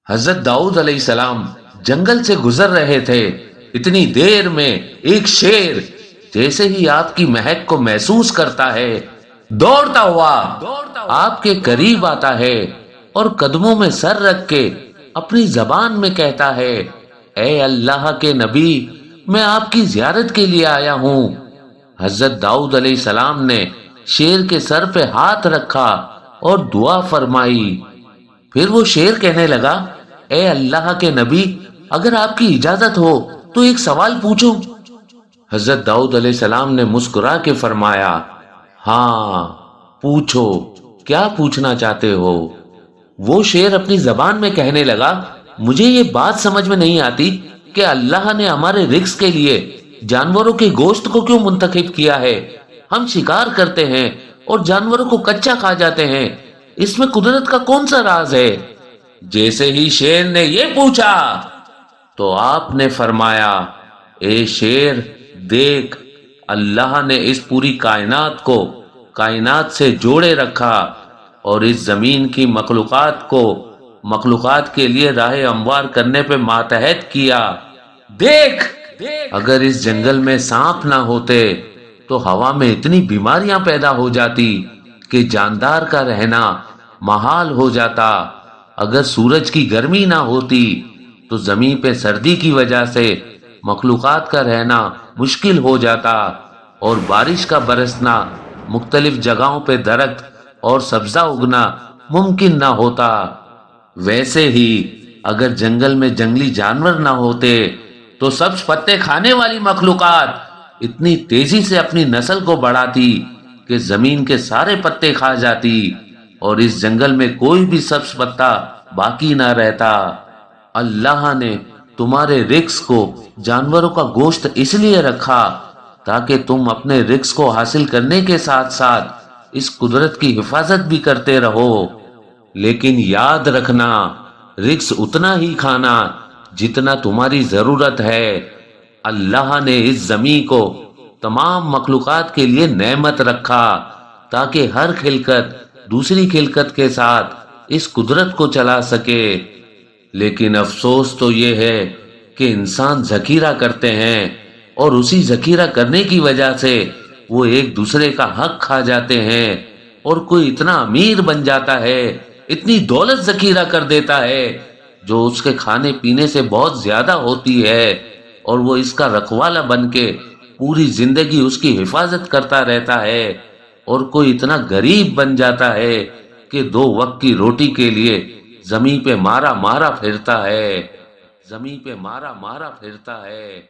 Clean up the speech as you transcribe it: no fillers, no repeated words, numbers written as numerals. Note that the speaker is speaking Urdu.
حضرت داؤد علیہ السلام جنگل سے گزر رہے تھے، اتنی دیر میں ایک شیر جیسے ہی آپ کی مہک کو محسوس کرتا ہے دوڑتا ہوا آپ کے قریب آتا ہے اور قدموں میں سر رکھ کے اپنی زبان میں کہتا ہے، اے اللہ کے نبی، میں آپ کی زیارت کے لیے آیا ہوں۔ حضرت داؤد علیہ السلام نے شیر کے سر پہ ہاتھ رکھا اور دعا فرمائی۔ پھر وہ شیر کہنے لگا، اے اللہ کے نبی، اگر آپ کی اجازت ہو تو ایک سوال پوچھوں؟ حضرت داؤد علیہ السلام نے مسکرا کے فرمایا، ہاں پوچھو، کیا پوچھنا چاہتے ہو؟ وہ شیر اپنی زبان میں کہنے لگا، مجھے یہ بات سمجھ میں نہیں آتی کہ اللہ نے ہمارے رزق کے لیے جانوروں کے گوشت کو کیوں منتخب کیا ہے؟ ہم شکار کرتے ہیں اور جانوروں کو کچا کھا جاتے ہیں، اس میں قدرت کا کون سا راز ہے؟ جیسے ہی شیر نے یہ پوچھا تو آپ نے فرمایا، اے شیر، دیکھ، اللہ نے اس پوری کائنات کو کائنات سے جوڑے رکھا اور اس زمین کی مخلوقات کو مخلوقات کے لیے راہ ہموار کرنے پہ ماتحت کیا۔ دیکھ، اگر اس جنگل میں سانپ نہ ہوتے تو ہوا میں اتنی بیماریاں پیدا ہو جاتی کہ جاندار کا رہنا محال ہو جاتا۔ اگر سورج کی گرمی نہ ہوتی تو زمین پہ سردی کی وجہ سے مخلوقات کا رہنا مشکل ہو جاتا اور بارش کا برسنا، مختلف جگہوں پہ درخت اور سبزہ اگنا ممکن نہ ہوتا۔ ویسے ہی اگر جنگل میں جنگلی جانور نہ ہوتے تو سبز پتے کھانے والی مخلوقات اتنی تیزی سے اپنی نسل کو بڑھاتی کہ زمین کے سارے پتے کھا جاتی اور اس جنگل میں کوئی بھی سبز پتا باقی نہ رہتا۔ اللہ نے تمہارے رزق کو جانوروں کا گوشت اس لیے رکھا تاکہ تم اپنے رزق کو حاصل کرنے کے ساتھ ساتھ اس قدرت کی حفاظت بھی کرتے رہو۔ لیکن یاد رکھنا، رزق اتنا ہی کھانا جتنا تمہاری ضرورت ہے۔ اللہ نے اس زمین کو تمام مخلوقات کے لیے نعمت رکھا تاکہ ہر خلقت دوسری خلقت کے ساتھ اس قدرت کو چلا سکے۔ لیکن افسوس تو یہ ہے کہ انسان ذخیرہ کرتے ہیں اور اسی ذخیرہ کرنے کی وجہ سے وہ ایک دوسرے کا حق کھا جاتے ہیں، اور کوئی اتنا امیر بن جاتا ہے، اتنی دولت ذخیرہ کر دیتا ہے جو اس کے کھانے پینے سے بہت زیادہ ہوتی ہے، اور وہ اس کا رکھوالا بن کے پوری زندگی اس کی حفاظت کرتا رہتا ہے، اور کوئی اتنا غریب بن جاتا ہے کہ 2 وقت کی روٹی کے لیے زمین پہ مارا مارا پھرتا ہے، زمین پہ مارا مارا پھرتا ہے۔